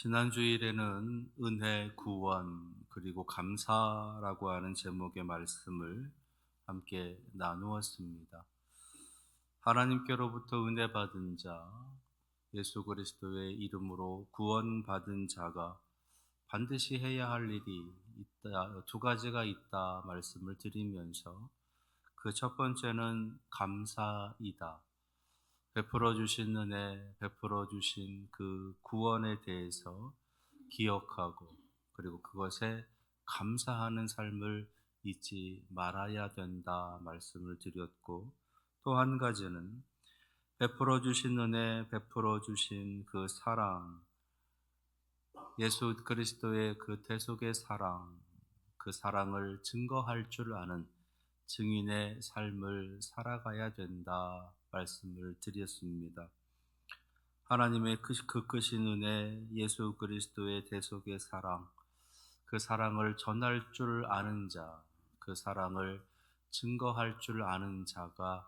지난 주일에는 은혜, 구원, 그리고 감사라고 하는 제목의 말씀을 함께 나누었습니다. 하나님께로부터 은혜 받은 자, 예수 그리스도의 이름으로 구원받은 자가 반드시 해야 할 일이 있다, 두 가지가 있다 말씀을 드리면서 그 첫 번째는 감사이다. 베풀어 주신 은혜, 베풀어 주신 그 구원에 대해서 기억하고 그리고 그것에 감사하는 삶을 잊지 말아야 된다 말씀을 드렸고, 또 한 가지는 베풀어 주신 은혜, 베풀어 주신 그 사랑, 예수 그리스도의 그 대속의 사랑, 그 사랑을 증거할 줄 아는 증인의 삶을 살아가야 된다 말씀을 드렸습니다. 하나님의 그 크신 은혜, 예수 그리스도의 대속의 사랑, 그 사랑을 전할 줄 아는 자, 그 사랑을 증거할 줄 아는 자가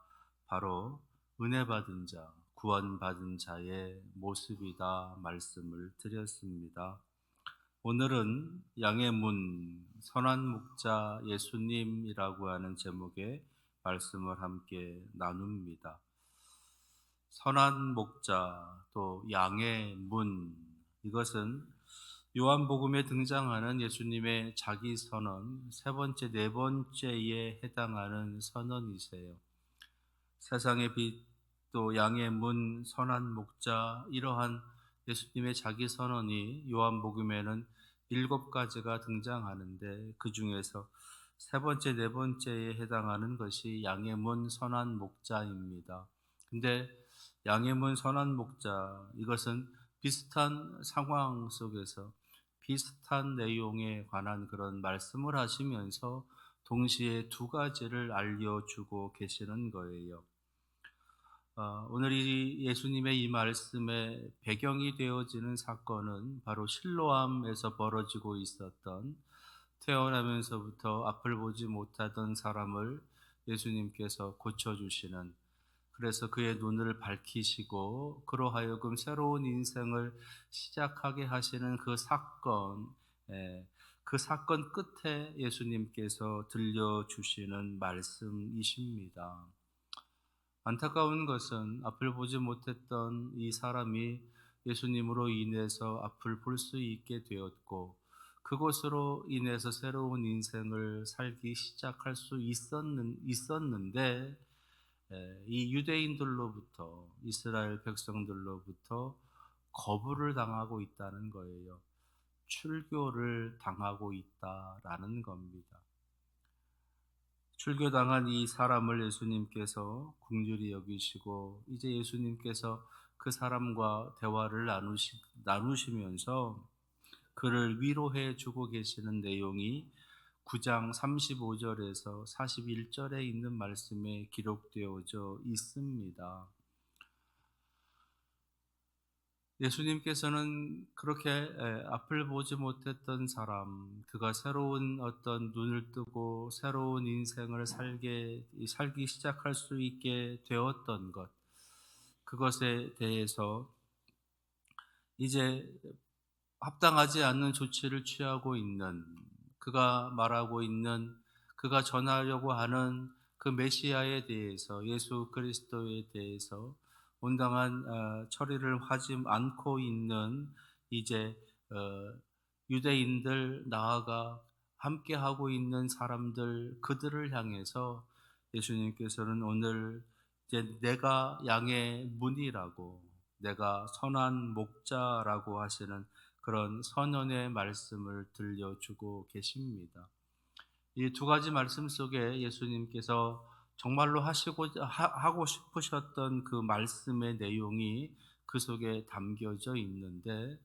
바로 은혜 받은 자, 구원받은 자의 모습이다 말씀을 드렸습니다. 오늘은 양의 문, 선한 목자 예수님이라고 하는 제목의 말씀을 함께 나눕니다. 선한 목자, 또 양의 문, 이것은 요한복음에 등장하는 예수님의 자기 선언 세 번째, 네 번째에 해당하는 선언이세요. 세상의 빛, 또 양의 문, 선한 목자, 이러한 예수님의 자기 선언이 요한복음에는 7가지가 등장하는데, 그 중에서 세 번째, 네 번째에 해당하는 것이 양의 문, 선한 목자입니다. 근데 양의 문, 선한 목자, 이것은 비슷한 상황 속에서 비슷한 내용에 관한 그런 말씀을 하시면서 동시에 두 가지를 알려주고 계시는 거예요. 오늘 이 예수님의 이 말씀의 배경이 되어지는 사건은 바로 실로암에서 벌어지고 있었던, 태어나면서부터 앞을 보지 못하던 사람을 예수님께서 고쳐주시는, 그래서 그의 눈을 밝히시고 그로 하여금 새로운 인생을 시작하게 하시는 그 사건, 그 사건 끝에 예수님께서 들려주시는 말씀이십니다. 안타까운 것은 앞을 보지 못했던 이 사람이 예수님으로 인해서 앞을 볼 수 있게 되었고, 그것으로 인해서 새로운 인생을 살기 시작할 수 있었는데, 이 유대인들로부터, 이스라엘 백성들로부터 거부를 당하고 있다는 거예요. 출교를 당하고 있다라는 겁니다. 출교당한 이 사람을 예수님께서 긍휼히 여기시고, 이제 예수님께서 그 사람과 대화를 나누시면서 그를 위로해 주고 계시는 내용이 9장 35절에서 41절에 있는 말씀에 기록되어져 있습니다. 예수님께서는 그렇게 앞을 보지 못했던 사람, 그가 새로운 어떤 눈을 뜨고 새로운 인생을 살기 시작할 수 있게 되었던 것, 그것에 대해서 이제 합당하지 않는 조치를 취하고 있는, 그가 말하고 있는, 그가 전하려고 하는 그 메시아에 대해서, 예수 그리스도에 대해서 온당한 처리를 하지 않고 있는 이제 유대인들, 나아가 함께 하고 있는 사람들, 그들을 향해서 예수님께서는 오늘 이제 내가 양의 문이라고, 내가 선한 목자라고 하시는 그런 선언의 말씀을 들려주고 계십니다. 이 두 가지 말씀 속에 예수님께서 정말로 하고 싶으셨던 그 말씀의 내용이 그 속에 담겨져 있는데,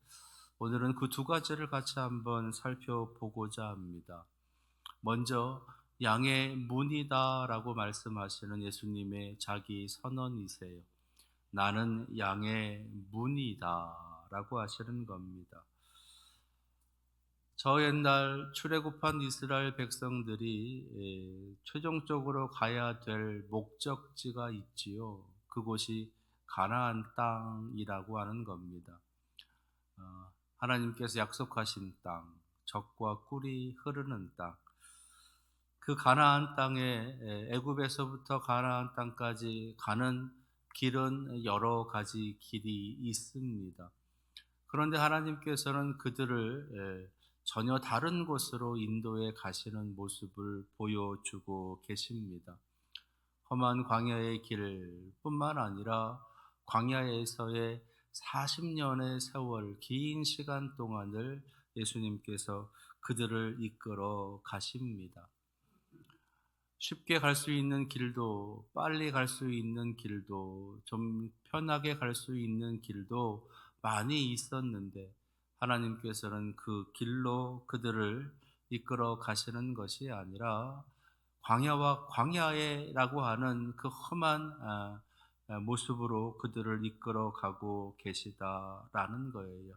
오늘은 그 두 가지를 같이 한번 살펴보고자 합니다. 먼저 양의 문이다라고 말씀하시는 예수님의 자기 선언이세요. 나는 양의 문이다라고 하시는 겁니다. 저 옛날 출애굽한 이스라엘 백성들이 최종적으로 가야 될 목적지가 있지요. 그곳이 가나안 땅이라고 하는 겁니다. 하나님께서 약속하신 땅, 젖과 꿀이 흐르는 땅, 그 가나안 땅에 애굽에서부터 가나안 땅까지 가는 길은 여러 가지 길이 있습니다. 그런데 하나님께서는 그들을 전혀 다른 곳으로 인도해 가시는 모습을 보여주고 계십니다. 험한 광야의 길뿐만 아니라 광야에서의 40년의 세월, 긴 시간 동안을 예수님께서 그들을 이끌어 가십니다. 쉽게 갈 수 있는 길도, 빨리 갈 수 있는 길도, 좀 편하게 갈 수 있는 길도 많이 있었는데 하나님께서는 그 길로 그들을 이끌어 가시는 것이 아니라 광야와 광야에라고 하는 그 험한 모습으로 그들을 이끌어 가고 계시다라는 거예요.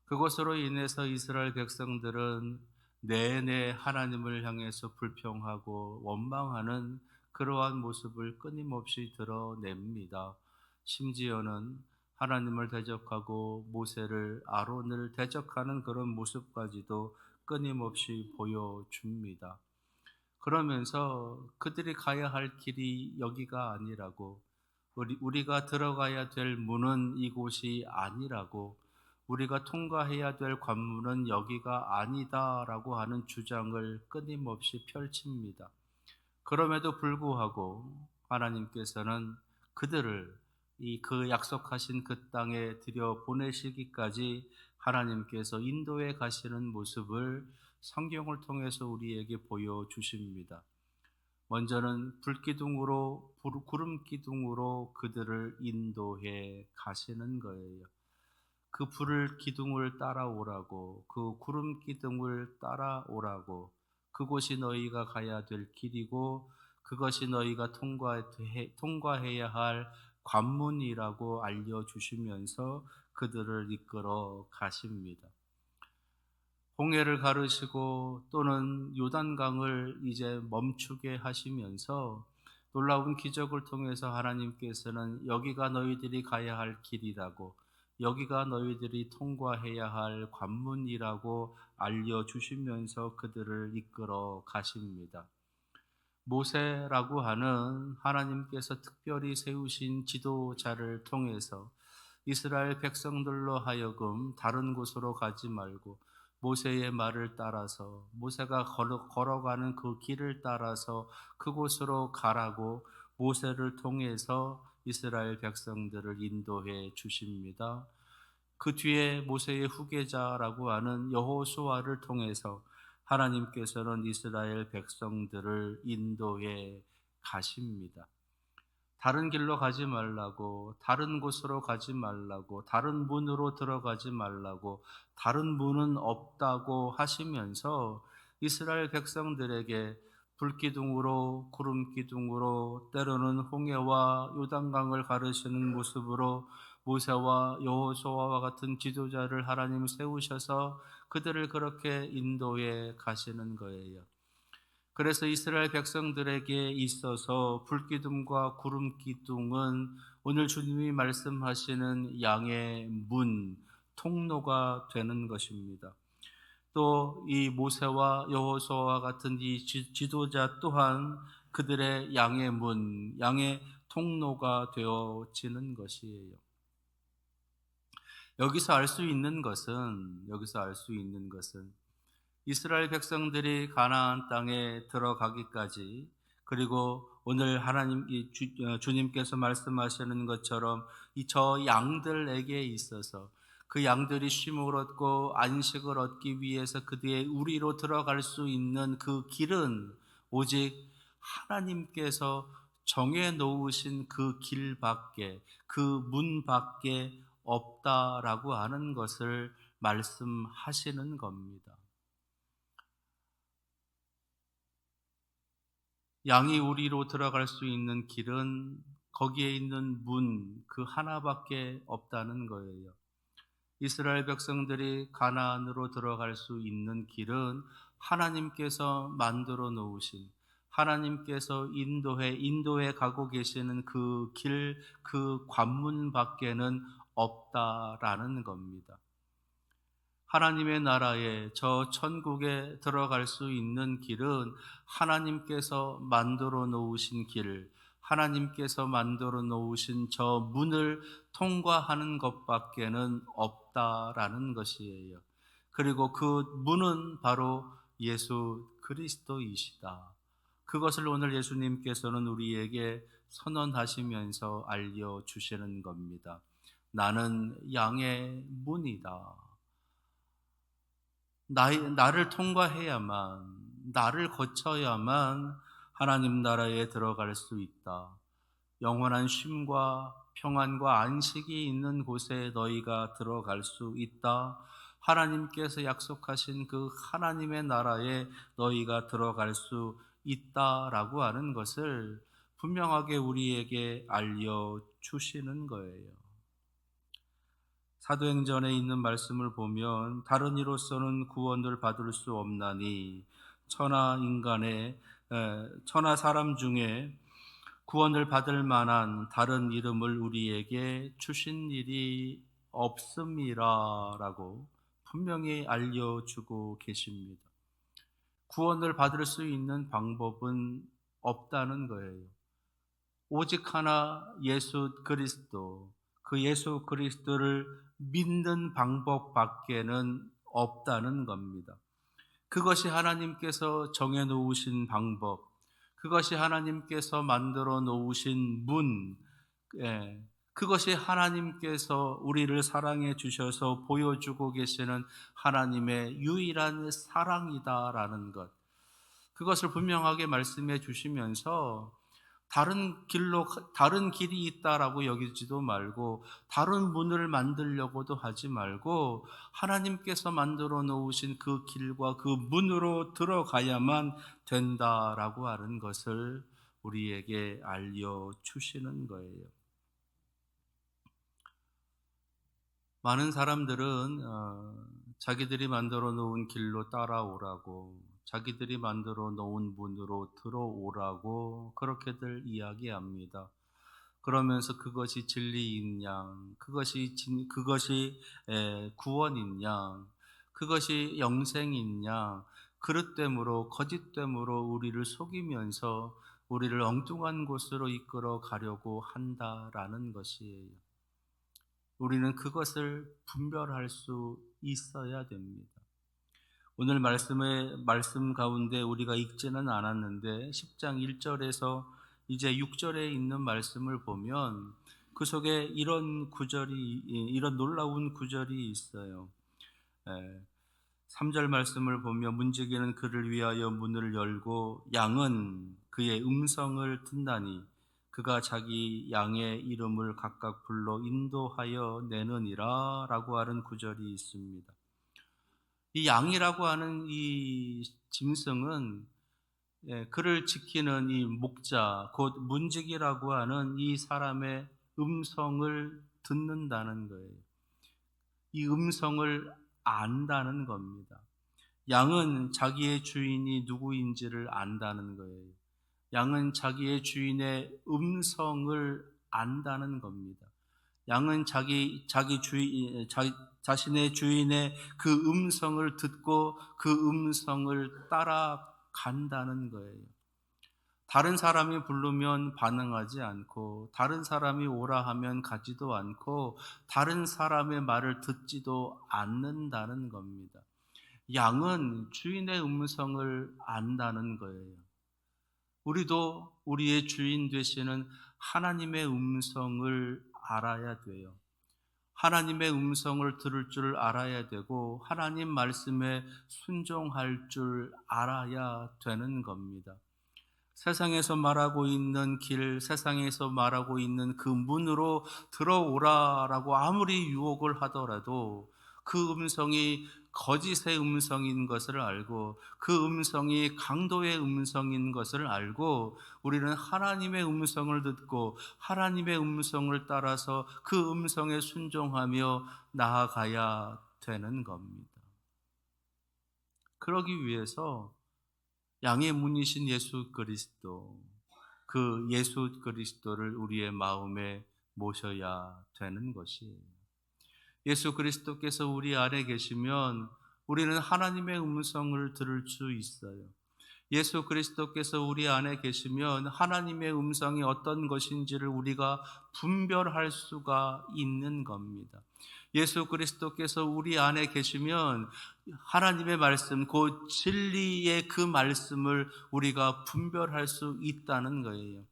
그것으로 인해서 이스라엘 백성들은 내내 하나님을 향해서 불평하고 원망하는 그러한 모습을 끊임없이 드러냅니다. 심지어는 하나님을 대적하고 모세를, 아론을 대적하는 그런 모습까지도 끊임없이 보여줍니다. 그러면서 그들이 가야 할 길이 여기가 아니라고, 우리가 들어가야 될 문은 이곳이 아니라고, 우리가 통과해야 될 관문은 여기가 아니다라고 하는 주장을 끊임없이 펼칩니다. 그럼에도 불구하고 하나님께서는 그들을 그 약속하신 그 땅에 들여 보내시기까지 하나님께서 인도해 가시는 모습을 성경을 통해서 우리에게 보여주십니다. 먼저는 불기둥으로, 구름 기둥으로 그들을 인도해 가시는 거예요. 그 불을 기둥을 따라오라고, 그 구름 기둥을 따라오라고, 그곳이 너희가 가야 될 길이고 그것이 너희가 통과해야 할 관문이라고 알려주시면서 그들을 이끌어 가십니다. 홍해를 가르시고 또는 요단강을 이제 멈추게 하시면서 놀라운 기적을 통해서 하나님께서는 여기가 너희들이 가야 할 길이라고, 여기가 너희들이 통과해야 할 관문이라고 알려주시면서 그들을 이끌어 가십니다. 모세라고 하는 하나님께서 특별히 세우신 지도자를 통해서 이스라엘 백성들로 하여금 다른 곳으로 가지 말고 모세의 말을 따라서, 모세가 걸어가는 그 길을 따라서 그곳으로 가라고 모세를 통해서 이스라엘 백성들을 인도해 주십니다. 그 뒤에 모세의 후계자라고 하는 여호수아를 통해서 하나님께서는 이스라엘 백성들을 인도해 가십니다. 다른 길로 가지 말라고, 다른 곳으로 가지 말라고, 다른 문으로 들어가지 말라고, 다른 문은 없다고 하시면서 이스라엘 백성들에게 불기둥으로, 구름기둥으로, 때로는 홍해와 요단강을 가르시는 모습으로 모세와 여호수아와 같은 지도자를 하나님 세우셔서 그들을 그렇게 인도해 가시는 거예요. 그래서 이스라엘 백성들에게 있어서 불기둥과 구름기둥은 오늘 주님이 말씀하시는 양의 문, 통로가 되는 것입니다. 또 이 모세와 여호수아와 같은 이 지도자 또한 그들의 양의 문, 양의 통로가 되어지는 것이에요. 여기서 알 수 있는 것은 이스라엘 백성들이 가나안 땅에 들어가기까지, 그리고 오늘 주님께서 말씀하시는 것처럼 이 저 양들에게 있어서 그 양들이 쉼을 얻고 안식을 얻기 위해서 그들의 우리로 들어갈 수 있는 그 길은 오직 하나님께서 정해 놓으신 그 길밖에, 그 문 밖에 없다라고 하는 것을 말씀하시는 겁니다. 양이 우리로 들어갈 수 있는 길은 거기에 있는 문 그 하나밖에 없다는 거예요. 이스라엘 백성들이 가나안으로 들어갈 수 있는 길은 하나님께서 만들어 놓으신, 하나님께서 인도해 가고 계시는 그 길, 그 관문 밖에는 없다라는 겁니다. 하나님의 나라에 저 천국에 들어갈 수 있는 길은 하나님께서 만들어 놓으신 길, 하나님께서 만들어 놓으신 저 문을 통과하는 것밖에는 없다라는 것이에요. 그리고 그 문은 바로 예수 그리스도이시다. 그것을 오늘 예수님께서는 우리에게 선언하시면서 알려주시는 겁니다. 나는 양의 문이다. 나를 통과해야만, 나를 거쳐야만 하나님 나라에 들어갈 수 있다. 영원한 쉼과 평안과 안식이 있는 곳에 너희가 들어갈 수 있다. 하나님께서 약속하신 그 하나님의 나라에 너희가 들어갈 수 있다라고 하는 것을 분명하게 우리에게 알려주시는 거예요. 사도행전에 있는 말씀을 보면 다른 이로서는 구원을 받을 수 없나니 천하 사람 중에 구원을 받을 만한 다른 이름을 우리에게 주신 일이 없음이라라고 분명히 알려주고 계십니다. 구원을 받을 수 있는 방법은 없다는 거예요. 오직 하나 예수 그리스도, 그 예수 그리스도를 믿는 방법밖에는 없다는 겁니다. 그것이 하나님께서 정해 놓으신 방법, 그것이 하나님께서 만들어 놓으신 문, 그것이 하나님께서 우리를 사랑해 주셔서 보여주고 계시는 하나님의 유일한 사랑이다라는 것, 그것을 분명하게 말씀해 주시면서 다른 길이 있다라고 여기지도 말고, 다른 문을 만들려고도 하지 말고, 하나님께서 만들어 놓으신 그 길과 그 문으로 들어가야만 된다라고 하는 것을 우리에게 알려주시는 거예요. 많은 사람들은 자기들이 만들어 놓은 길로 따라오라고, 자기들이 만들어 놓은 문으로 들어오라고 그렇게들 이야기합니다. 그러면서 그것이 진리인 양, 그것이 구원인 양, 그것이 영생인 양, 그릇됨으로 거짓됨으로 우리를 속이면서 우리를 엉뚱한 곳으로 이끌어 가려고 한다라는 것이에요. 우리는 그것을 분별할 수 있어야 됩니다. 오늘 말씀 가운데 우리가 읽지는 않았는데 10장 1절에서 이제 6절에 있는 말씀을 보면 그 속에 이런 놀라운 구절이 있어요. 3절 말씀을 보면 문지기는 그를 위하여 문을 열고 양은 그의 음성을 듣나니 그가 자기 양의 이름을 각각 불러 인도하여 내느니라 라고 하는 구절이 있습니다. 이 양이라고 하는 이 짐승은 그를 지키는 이 목자, 곧 문지기라고 하는 이 사람의 음성을 듣는다는 거예요. 이 음성을 안다는 겁니다. 양은 자기의 주인이 누구인지를 안다는 거예요. 양은 자기의 주인의 음성을 안다는 겁니다. 양은 자신의 주인의 그 음성을 듣고 그 음성을 따라간다는 거예요. 다른 사람이 부르면 반응하지 않고, 다른 사람이 오라 하면 가지도 않고, 다른 사람의 말을 듣지도 않는다는 겁니다. 양은 주인의 음성을 안다는 거예요. 우리도 우리의 주인 되시는 하나님의 음성을 알아야 돼요. 하나님의 음성을 들을 줄 알아야 되고, 하나님 말씀에 순종할 줄 알아야 되는 겁니다. 세상에서 말하고 있는 길, 세상에서 말하고 있는 그 문으로 들어오라라고 아무리 유혹을 하더라도 그 음성이 거짓의 음성인 것을 알고, 그 음성이 강도의 음성인 것을 알고, 우리는 하나님의 음성을 듣고 하나님의 음성을 따라서 그 음성에 순종하며 나아가야 되는 겁니다. 그러기 위해서 양의 문이신 예수 그리스도, 그 예수 그리스도를 우리의 마음에 모셔야 되는 것이에요. 예수 그리스도께서 우리 안에 계시면 우리는 하나님의 음성을 들을 수 있어요. 예수 그리스도께서 우리 안에 계시면 하나님의 음성이 어떤 것인지를 우리가 분별할 수가 있는 겁니다. 예수 그리스도께서 우리 안에 계시면 하나님의 말씀, 그 진리의 그 말씀을 우리가 분별할 수 있다는 거예요.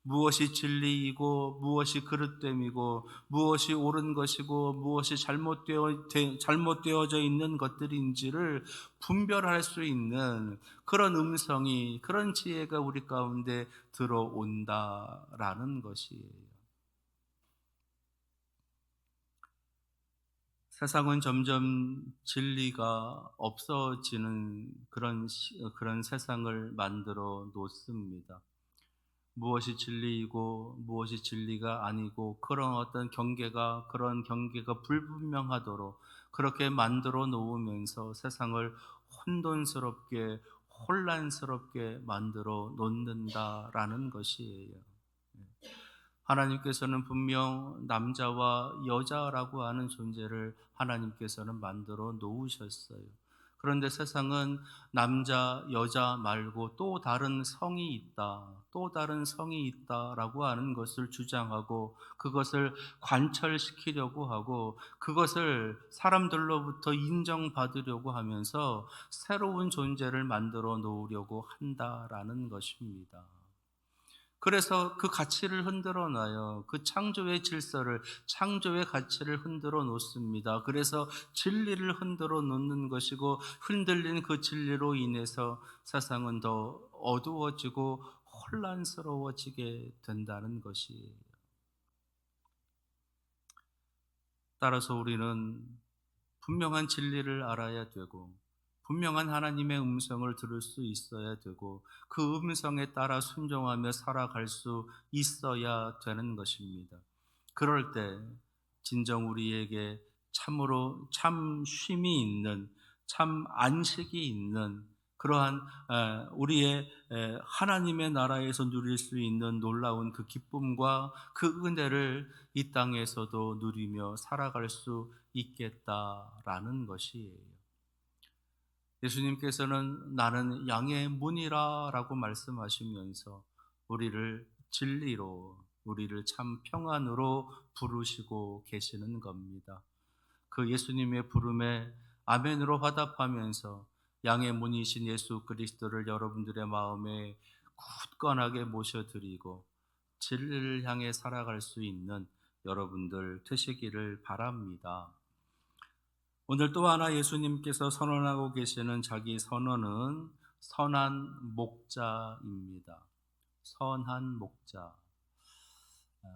무엇이 진리이고 무엇이 그릇됨이고 무엇이 옳은 것이고 무엇이 잘못되어져 있는 것들인지를 분별할 수 있는 그런 음성이, 그런 지혜가 우리 가운데 들어온다라는 것이에요. 세상은 점점 진리가 없어지는 그런 세상을 만들어 놓습니다. 무엇이 진리이고 무엇이 진리가 아니고 그런 경계가 불분명하도록 그렇게 만들어 놓으면서 세상을 혼돈스럽게 혼란스럽게 만들어 놓는다라는 것이에요. 하나님께서는 분명 남자와 여자라고 하는 존재를 하나님께서는 만들어 놓으셨어요. 그런데 세상은 남자, 여자 말고 또 다른 성이 있다, 또 다른 성이 있다라고 하는 것을 주장하고 그것을 관철시키려고 하고 그것을 사람들로부터 인정받으려고 하면서 새로운 존재를 만들어 놓으려고 한다라는 것입니다. 그래서 그 가치를 흔들어 놔요. 그 창조의 질서를, 창조의 가치를 흔들어 놓습니다. 그래서 진리를 흔들어 놓는 것이고 흔들린 그 진리로 인해서 세상은 더 어두워지고 혼란스러워지게 된다는 것이에요. 따라서 우리는 분명한 진리를 알아야 되고 분명한 하나님의 음성을 들을 수 있어야 되고 그 음성에 따라 순종하며 살아갈 수 있어야 되는 것입니다. 그럴 때 진정 우리에게 참으로 참 쉼이 있는, 참 안식이 있는 그러한 우리의 하나님의 나라에서 누릴 수 있는 놀라운 그 기쁨과 그 은혜를 이 땅에서도 누리며 살아갈 수 있겠다라는 것이에요. 예수님께서는 나는 양의 문이라라고 말씀하시면서 우리를 진리로, 우리를 참 평안으로 부르시고 계시는 겁니다. 그 예수님의 부름에 아멘으로 화답하면서 양의 문이신 예수 그리스도를 여러분들의 마음에 굳건하게 모셔드리고 진리를 향해 살아갈 수 있는 여러분들 되시기를 바랍니다. 오늘 또 하나 예수님께서 선언하고 계시는 자기 선언은 선한 목자입니다. 선한 목자.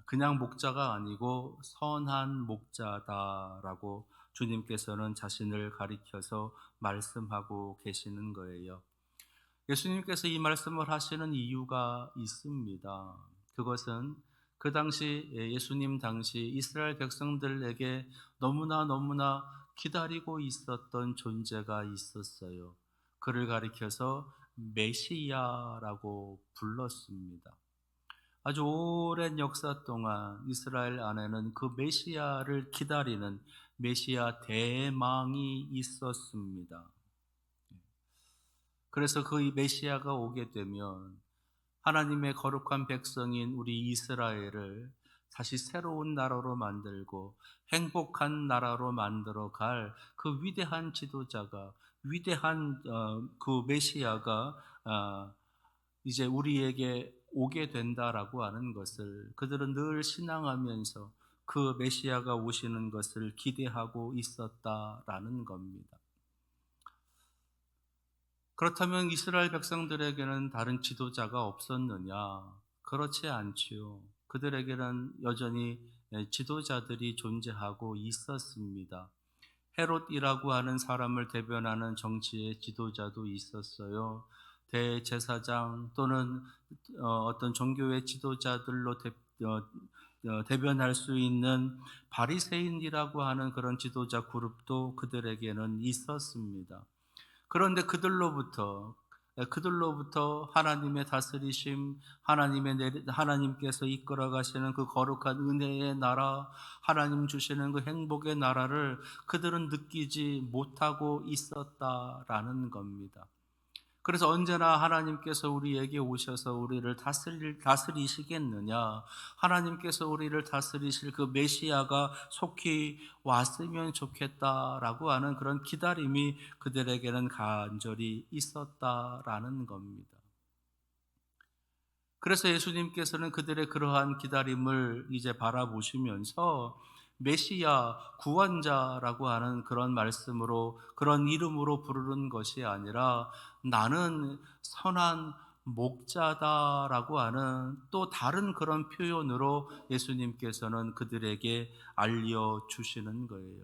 그냥 목자가 아니고 선한 목자다라고 주님께서는 자신을 가리켜서 말씀하고 계시는 거예요. 예수님께서 이 말씀을 하시는 이유가 있습니다. 그것은 그 당시 예수님 당시 이스라엘 백성들에게 너무나 기다리고 있었던 존재가 있었어요. 그를 가리켜서 메시아라고 불렀습니다. 아주 오랜 역사 동안 이스라엘 안에는 그 메시아를 기다리는 메시아 대망이 있었습니다. 그래서 그 메시아가 오게 되면 하나님의 거룩한 백성인 우리 이스라엘을 다시 새로운 나라로 만들고 행복한 나라로 만들어 갈 그 위대한 지도자가, 위대한 그 메시아가 이제 우리에게 오게 된다라고 하는 것을 그들은 늘 신앙하면서 그 메시아가 오시는 것을 기대하고 있었다라는 겁니다. 그렇다면 이스라엘 백성들에게는 다른 지도자가 없었느냐? 그렇지 않지요. 그들에게는 여전히 지도자들이 존재하고 있었습니다. 헤롯이라고 하는 사람을 대변하는 정치의 지도자도 있었어요. 대제사장 또는 어떤 종교의 지도자들로 대변할 수 있는 바리새인이라고 하는 그런 지도자 그룹도 그들에게는 있었습니다. 그런데 그들로부터 그들로부터 하나님의 다스리심, 하나님께서 이끌어 가시는 그 거룩한 은혜의 나라, 하나님 주시는 그 행복의 나라를 그들은 느끼지 못하고 있었다라는 겁니다. 그래서 언제나 하나님께서 우리에게 오셔서 우리를 다스리시겠느냐, 하나님께서 우리를 다스리실 그 메시아가 속히 왔으면 좋겠다라고 하는 그런 기다림이 그들에게는 간절히 있었다라는 겁니다. 그래서 예수님께서는 그들의 그러한 기다림을 이제 바라보시면서 메시아, 구원자라고 하는 그런 말씀으로, 그런 이름으로 부르는 것이 아니라 나는 선한 목자다라고 하는 또 다른 그런 표현으로 예수님께서는 그들에게 알려주시는 거예요.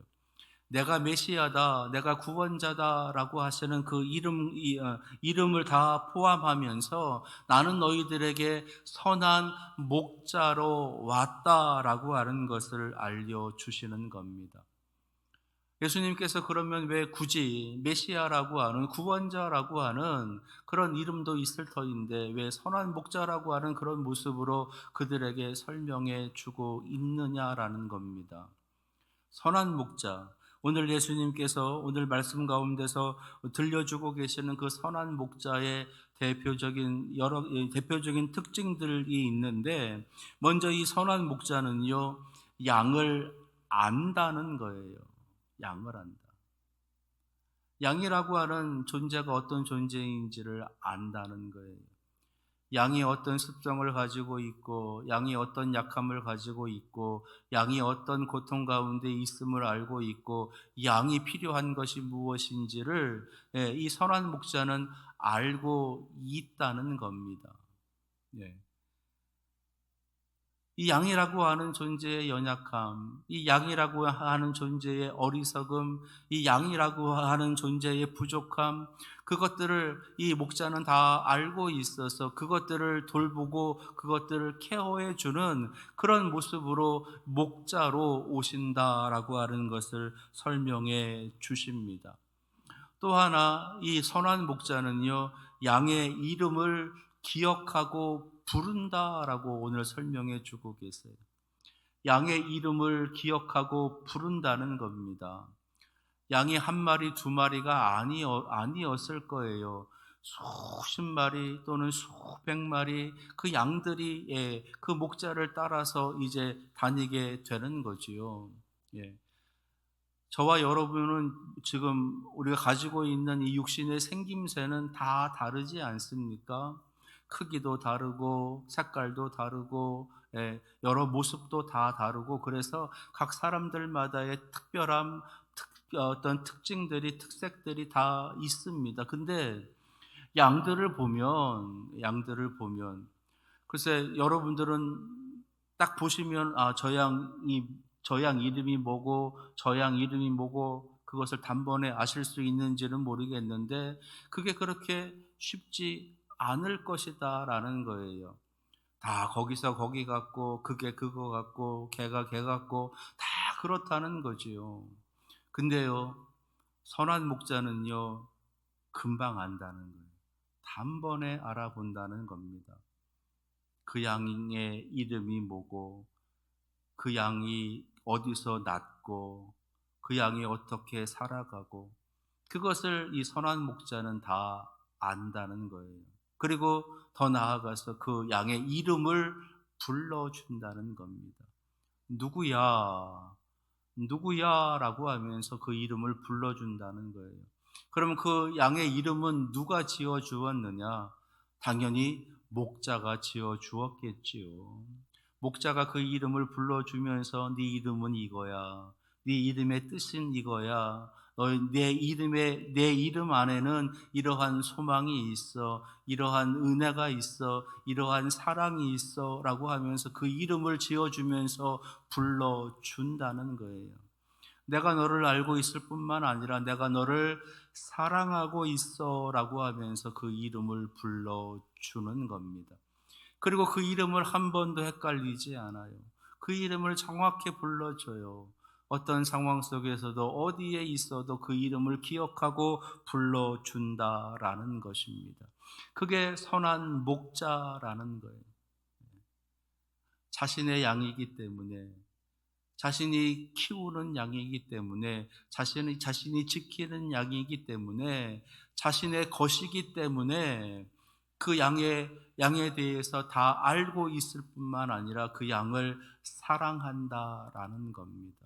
내가 메시아다, 내가 구원자다라고 하시는 그 이름을 다 포함하면서 나는 너희들에게 선한 목자로 왔다라고 하는 것을 알려주시는 겁니다. 예수님께서 그러면 왜 굳이 메시아라고 하는, 구원자라고 하는 그런 이름도 있을 터인데 왜 선한 목자라고 하는 그런 모습으로 그들에게 설명해 주고 있느냐라는 겁니다. 선한 목자. 오늘 예수님께서 오늘 말씀 가운데서 들려주고 계시는 그 선한 목자의 대표적인 특징들이 있는데, 먼저 이 선한 목자는요, 양을 안다는 거예요. 양을 안다. 양이라고 하는 존재가 어떤 존재인지를 안다는 거예요. 양이 어떤 습성을 가지고 있고, 양이 어떤 약함을 가지고 있고, 양이 어떤 고통 가운데 있음을 알고 있고, 양이 필요한 것이 무엇인지를 이 선한 목자는 알고 있다는 겁니다. 예. 이 양이라고 하는 존재의 연약함, 이 양이라고 하는 존재의 어리석음, 이 양이라고 하는 존재의 부족함, 그것들을 이 목자는 다 알고 있어서 그것들을 돌보고 그것들을 케어해 주는 그런 모습으로 목자로 오신다라고 하는 것을 설명해 주십니다. 또 하나 이 선한 목자는요, 양의 이름을 기억하고 부른다라고 오늘 설명해 주고 계세요. 양의 이름을 기억하고 부른다는 겁니다. 양이 한 마리, 두 마리가 아니었을 거예요. 수십 마리 또는 수백 마리 그 양들이 그 목자를 따라서 이제 다니게 되는 거지요. 예. 저와 여러분은 지금 우리가 가지고 있는 이 육신의 생김새는 다 다르지 않습니까? 크기도 다르고 색깔도 다르고 여러 모습도 다 다르고 그래서 각 사람들마다의 특별함, 어떤 특색들이 다 있습니다. 근데 양들을 보면 글쎄 여러분들은 딱 보시면 저 양 이름이 뭐고 저 양 이름이 뭐고 그것을 단번에 아실 수 있는지는 모르겠는데 그게 그렇게 쉽지 않을 것이다라는 거예요. 다 거기서 거기 같고 그게 그거 같고 걔가 걔 같고 다 그렇다는 거지요. 근데요, 선한 목자는요, 금방 안다는 거예요. 단번에 알아본다는 겁니다. 그 양의 이름이 뭐고, 그 양이 어디서 났고, 그 양이 어떻게 살아가고, 그것을 이 선한 목자는 다 안다는 거예요. 그리고 더 나아가서 그 양의 이름을 불러준다는 겁니다. 누구야? 누구야? 라고 하면서 그 이름을 불러준다는 거예요. 그러면 그 양의 이름은 누가 지어 주었느냐? 당연히 목자가 지어 주었겠지요. 목자가 그 이름을 불러주면서 네 이름은 이거야. 네 이름의 뜻은 이거야. 내 이름 안에는 이러한 소망이 있어. 이러한 은혜가 있어. 이러한 사랑이 있어. 라고 하면서 그 이름을 지어주면서 불러준다는 거예요. 내가 너를 알고 있을 뿐만 아니라 내가 너를 사랑하고 있어. 라고 하면서 그 이름을 불러주는 겁니다. 그리고 그 이름을 한 번도 헷갈리지 않아요. 그 이름을 정확히 불러줘요. 어떤 상황 속에서도 어디에 있어도 그 이름을 기억하고 불러준다라는 것입니다. 그게 선한 목자라는 거예요. 자신의 양이기 때문에, 자신이 키우는 양이기 때문에, 자신이 지키는 양이기 때문에, 자신의 것이기 때문에 그 양에 대해서 다 알고 있을 뿐만 아니라 그 양을 사랑한다라는 겁니다.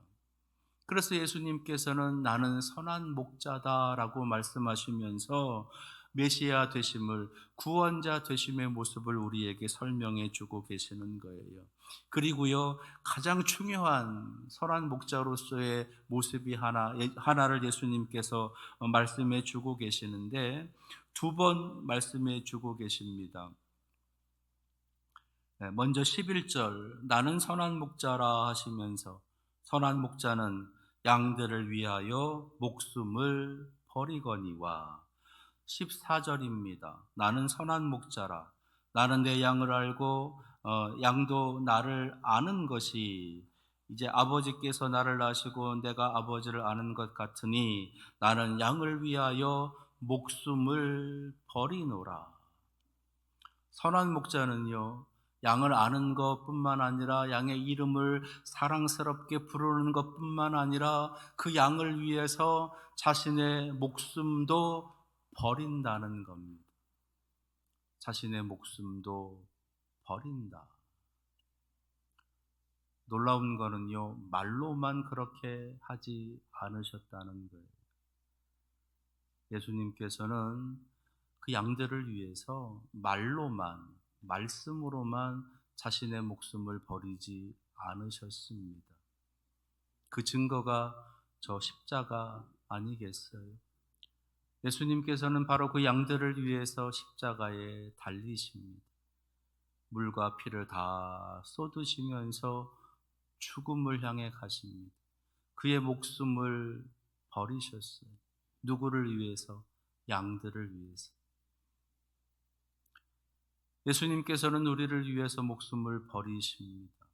그래서 예수님께서는 나는 선한 목자다라고 말씀하시면서 메시아 되심을, 구원자 되심의 모습을 우리에게 설명해 주고 계시는 거예요. 그리고요, 가장 중요한 선한 목자로서의 모습이 하나를 예수님께서 말씀해 주고 계시는데, 두 번 말씀해 주고 계십니다. 먼저 11절, 나는 선한 목자라 하시면서, 선한 목자는 양들을 위하여 목숨을 버리거니와. 14절입니다. 나는 선한 목자라. 나는 내 양을 알고 양도 나를 아는 것이, 이제 아버지께서 나를 아시고 내가 아버지를 아는 것 같으니 나는 양을 위하여 목숨을 버리노라. 선한 목자는요, 양을 아는 것뿐만 아니라 양의 이름을 사랑스럽게 부르는 것뿐만 아니라 그 양을 위해서 자신의 목숨도 버린다는 겁니다. 자신의 목숨도 버린다. 놀라운 거는요, 말로만 그렇게 하지 않으셨다는 거예요. 예수님께서는 그 양들을 위해서 말씀으로만 자신의 목숨을 버리지 않으셨습니다. 그 증거가 저 십자가 아니겠어요? 예수님께서는 바로 그 양들을 위해서 십자가에 달리십니다. 물과 피를 다 쏟으시면서 죽음을 향해 가십니다. 그의 목숨을 버리셨어요. 누구를 위해서? 양들을 위해서. 예수님께서는 우리를 위해서 목숨을 버리십니다.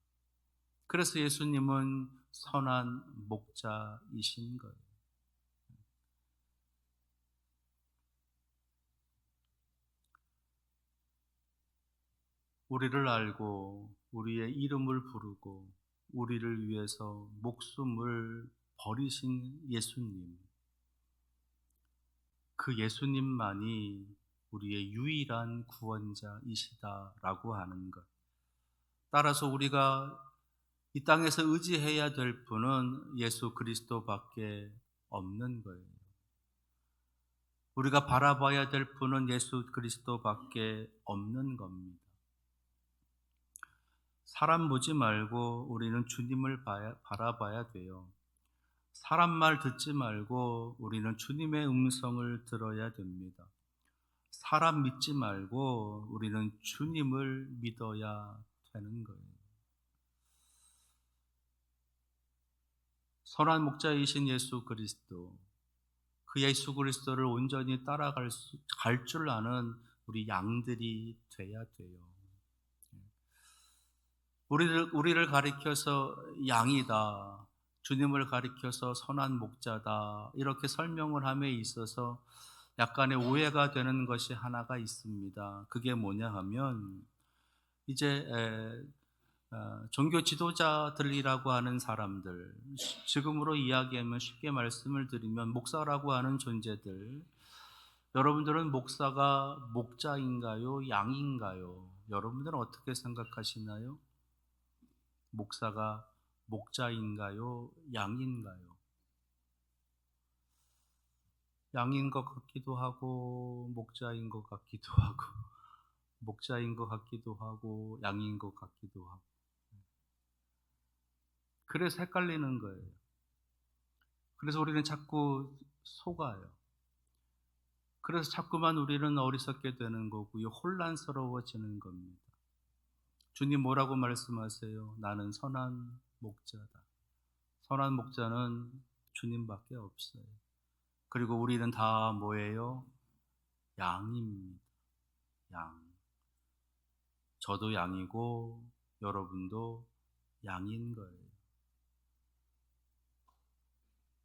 그래서 예수님은 선한 목자이신 거예요. 우리를 알고 우리의 이름을 부르고 우리를 위해서 목숨을 버리신 예수님, 그 예수님만이 우리의 유일한 구원자이시다라고 하는 것. 따라서 우리가 이 땅에서 의지해야 될 분은 예수 그리스도밖에 없는 거예요. 우리가 바라봐야 될 분은 예수 그리스도밖에 없는 겁니다. 사람 보지 말고 우리는 주님을 바라봐야 돼요. 사람 말 듣지 말고 우리는 주님의 음성을 들어야 됩니다. 사람 믿지 말고 우리는 주님을 믿어야 되는 거예요. 선한 목자이신 예수 그리스도, 그 예수 그리스도를 온전히 따라갈 줄 아는 우리 양들이 돼야 돼요. 우리를 가리켜서 양이다, 주님을 가리켜서 선한 목자다, 이렇게 설명을 함에 있어서 약간의 오해가 되는 것이 하나가 있습니다. 그게 뭐냐 하면, 이제 종교 지도자들이라고 하는 사람들, 지금으로 이야기하면, 쉽게 말씀을 드리면 목사라고 하는 존재들, 여러분들은 목사가 목자인가요? 양인가요? 여러분들은 어떻게 생각하시나요? 목사가 목자인가요? 양인가요? 양인 것 같기도 하고 목자인 것 같기도 하고 목자인 것 같기도 하고 양인 것 같기도 하고, 그래서 헷갈리는 거예요. 그래서 우리는 자꾸 속아요. 그래서 자꾸만 우리는 어리석게 되는 거고요, 혼란스러워지는 겁니다. 주님 뭐라고 말씀하세요? 나는 선한 목자다. 선한 목자는 주님밖에 없어요. 그리고 우리는 다 뭐예요? 양입니다. 양. 저도 양이고 여러분도 양인 거예요.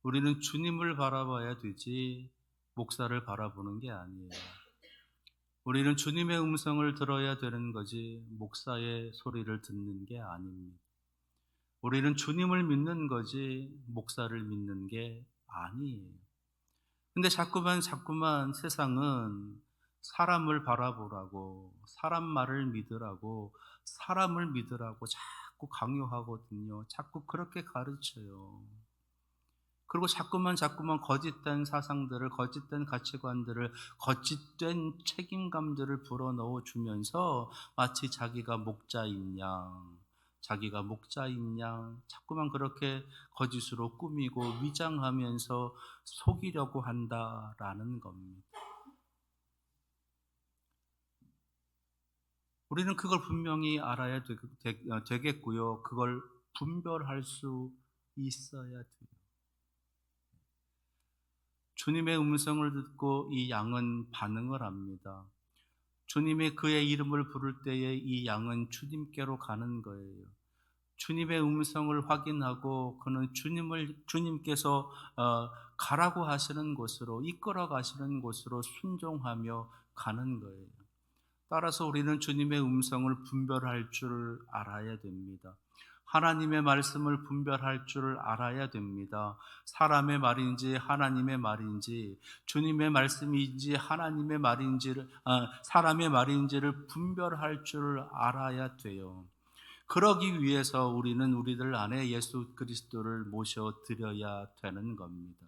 우리는 주님을 바라봐야 되지 목사를 바라보는 게 아니에요. 우리는 주님의 음성을 들어야 되는 거지 목사의 소리를 듣는 게 아닙니다. 우리는 주님을 믿는 거지 목사를 믿는 게 아니에요. 근데 자꾸만 세상은 사람을 바라보라고, 사람 말을 믿으라고, 사람을 믿으라고 자꾸 강요하거든요. 자꾸 그렇게 가르쳐요. 그리고 자꾸만 거짓된 사상들을, 거짓된 가치관들을, 거짓된 책임감들을 불어넣어 주면서 마치 자기가 목자인 양 자꾸만 그렇게 거짓으로 꾸미고 위장하면서 속이려고 한다라는 겁니다. 우리는 그걸 분명히 알아야 되겠고요. 그걸 분별할 수 있어야 돼요. 주님의 음성을 듣고 이 양은 반응을 합니다. 주님이 그의 이름을 부를 때에 이 양은 주님께로 가는 거예요. 주님의 음성을 확인하고 그는 주님께서 가라고 하시는 곳으로, 이끌어 가시는 곳으로 순종하며 가는 거예요. 따라서 우리는 주님의 음성을 분별할 줄 알아야 됩니다. 하나님의 말씀을 분별할 줄 알아야 됩니다. 사람의 말인지 하나님의 말인지, 주님의 말씀인지 하나님의 말인지를, 사람의 말인지를 분별할 줄 알아야 돼요. 그러기 위해서 우리는 우리들 안에 예수 그리스도를 모셔드려야 되는 겁니다.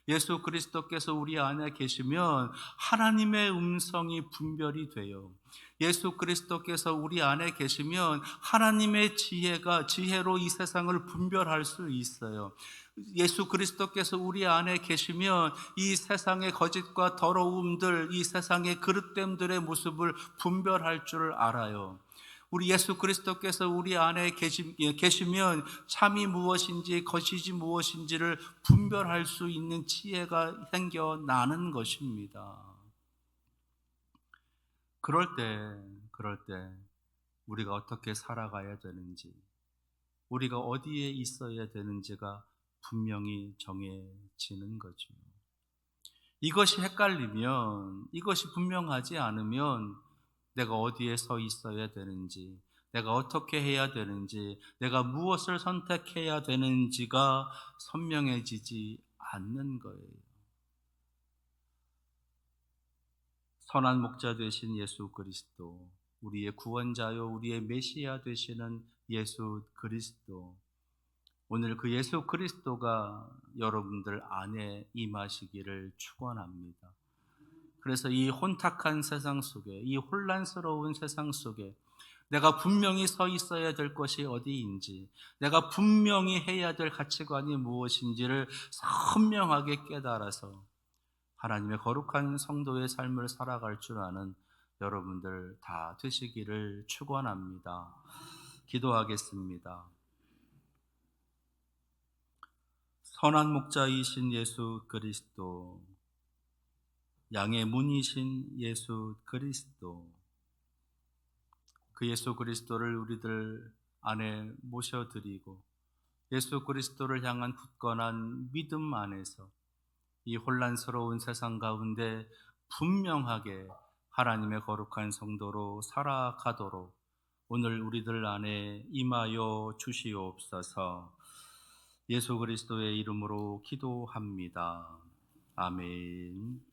예수 그리스도께서 우리 안에 계시면 하나님의 음성이 분별이 돼요. 예수 그리스도께서 우리 안에 계시면 하나님의 지혜로 이 세상을 분별할 수 있어요. 예수 그리스도께서 우리 안에 계시면 이 세상의 거짓과 더러움들, 이 세상의 그릇됨들의 모습을 분별할 줄 알아요. 우리 예수 그리스도께서 우리 안에 계시면 참이 무엇인지 거짓이 무엇인지를 분별할 수 있는 지혜가 생겨나는 것입니다. 그럴 때 우리가 어떻게 살아가야 되는지, 우리가 어디에 있어야 되는지가 분명히 정해지는 거죠. 이것이 헷갈리면, 이것이 분명하지 않으면 내가 어디에 서 있어야 되는지, 내가 어떻게 해야 되는지, 내가 무엇을 선택해야 되는지가 선명해지지 않는 거예요. 선한 목자 되신 예수 그리스도, 우리의 구원자요 우리의 메시아 되시는 예수 그리스도, 오늘 그 예수 그리스도가 여러분들 안에 임하시기를 축원합니다. 그래서 이 혼탁한 세상 속에, 이 혼란스러운 세상 속에 내가 분명히 서 있어야 될 것이 어디인지, 내가 분명히 해야 될 가치관이 무엇인지를 선명하게 깨달아서 하나님의 거룩한 성도의 삶을 살아갈 줄 아는 여러분들 다 되시기를 축원합니다. 기도하겠습니다. 선한 목자이신 예수 그리스도, 양의 문이신 예수 그리스도, 그 예수 그리스도를 우리들 안에 모셔드리고 예수 그리스도를 향한 굳건한 믿음 안에서 이 혼란스러운 세상 가운데 분명하게 하나님의 거룩한 성도로 살아가도록 오늘 우리들 안에 임하여 주시옵소서. 예수 그리스도의 이름으로 기도합니다. 아멘.